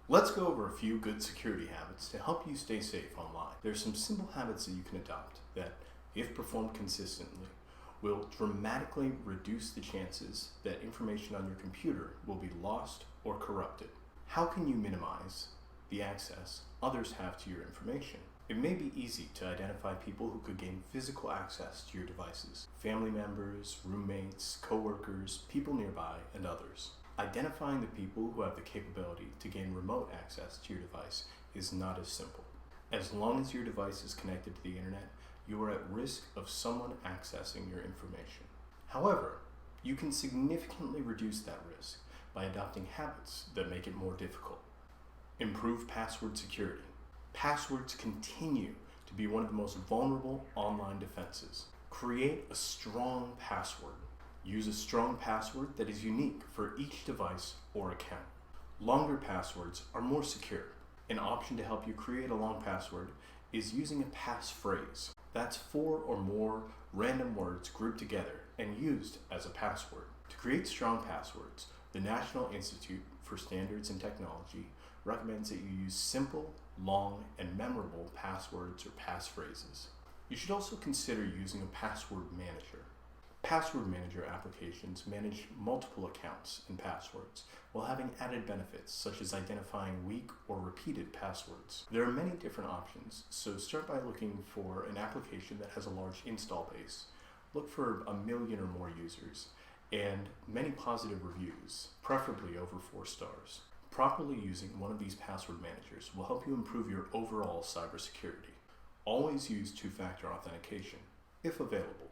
Let's go over a few good security habits to help you stay safe online. There are some simple habits that you can adopt that, if performed consistently, will dramatically reduce the chances that information on your computer will be lost or corrupted. How can you minimize the access others have to your information? It may be easy to identify people who could gain physical access to your devices: family members, roommates, coworkers, people nearby, and others. Identifying the people who have the capability to gain remote access to your device is not as simple. As long as your device is connected to the internet, you are at risk of someone accessing your information. However, you can significantly reduce that risk by adopting habits that make it more difficult. Improve password security. Passwords continue to be one of the most vulnerable online defenses. Create a strong password. Use a strong password that is unique for each device or account. Longer passwords are more secure. An option to help you create a long password is using a passphrase. That's 4 or more random words grouped together and used as a password. To create strong passwords, the National Institute for Standards and Technology recommends that you use simple, long, and memorable passwords or passphrases. You should also consider using a password manager. Password manager applications manage multiple accounts and passwords while having added benefits such as identifying weak or repeated passwords. There are many different options, so start by looking for an application that has a large install base. Look for 1 million or more users and many positive reviews, preferably over 4 stars. Properly using one of these password managers will help you improve your overall cybersecurity. Always use two-factor authentication, if available.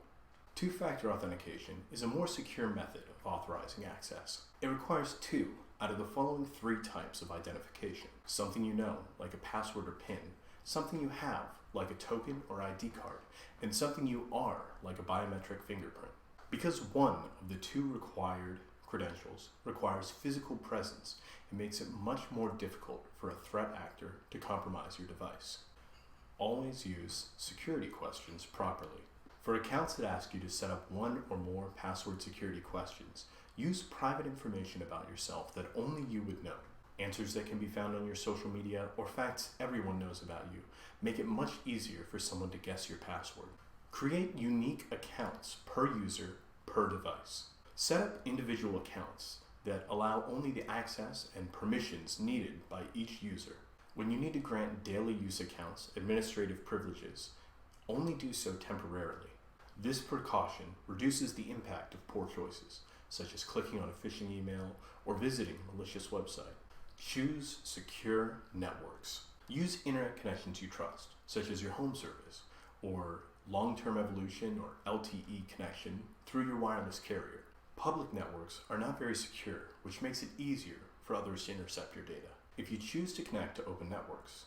Two-factor authentication is a more secure method of authorizing access. It requires 2 out of the following 3 types of identification: something you know, like a password or PIN, something you have, like a token or ID card, and something you are, like a biometric fingerprint. Because one of the 2 required credentials requires physical presence, it makes it much more difficult for a threat actor to compromise your device. Always use security questions properly. For accounts that ask you to set up 1 or more password security questions, use private information about yourself that only you would know. Answers that can be found on your social media or facts everyone knows about you make it much easier for someone to guess your password. Create unique accounts per user, per device. Set up individual accounts that allow only the access and permissions needed by each user. When you need to grant daily use accounts administrative privileges, only do so temporarily. This precaution reduces the impact of poor choices, such as clicking on a phishing email or visiting a malicious website. Choose secure networks. Use internet connections you trust, such as your home service or long-term evolution or LTE connection through your wireless carrier. Public networks are not very secure, which makes it easier for others to intercept your data. If you choose to connect to open networks,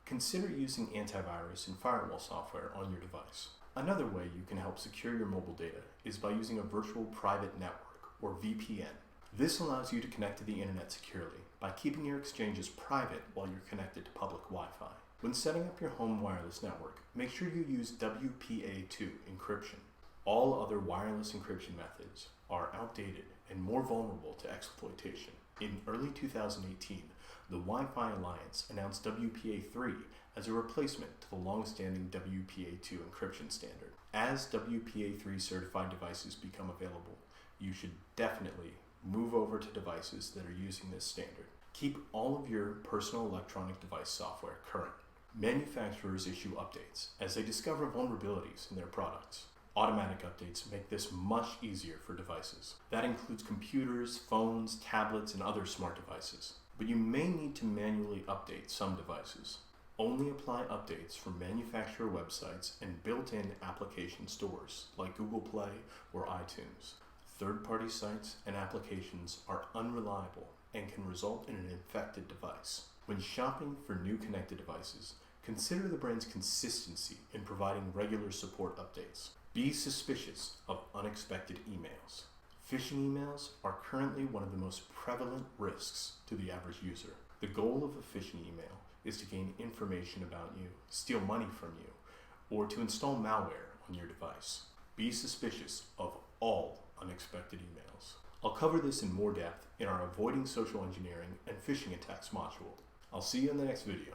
consider using antivirus and firewall software on your device. Another way you can help secure your mobile data is by using a virtual private network, or VPN. This allows you to connect to the internet securely by keeping your exchanges private while you're connected to public Wi-Fi. When setting up your home wireless network, make sure you use WPA2 encryption. All other wireless encryption methods are outdated and more vulnerable to exploitation. In early 2018, the Wi-Fi Alliance announced WPA3 as a replacement to the long-standing WPA2 encryption standard. As WPA3 certified devices become available, you should definitely move over to devices that are using this standard. Keep all of your personal electronic device software current. Manufacturers issue updates as they discover vulnerabilities in their products. Automatic updates make this much easier for devices. That includes computers, phones, tablets, and other smart devices. But you may need to manually update some devices. Only apply updates from manufacturer websites and built-in application stores like Google Play or iTunes. Third-party sites and applications are unreliable and can result in an infected device. When shopping for new connected devices, consider the brand's consistency in providing regular support updates. Be suspicious of unexpected emails. Phishing emails are currently one of the most prevalent risks to the average user. The goal of a phishing email is to gain information about you, steal money from you, or to install malware on your device. Be suspicious of all unexpected emails. I'll cover this in more depth in our Avoiding Social Engineering and Phishing Attacks module. I'll see you in the next video.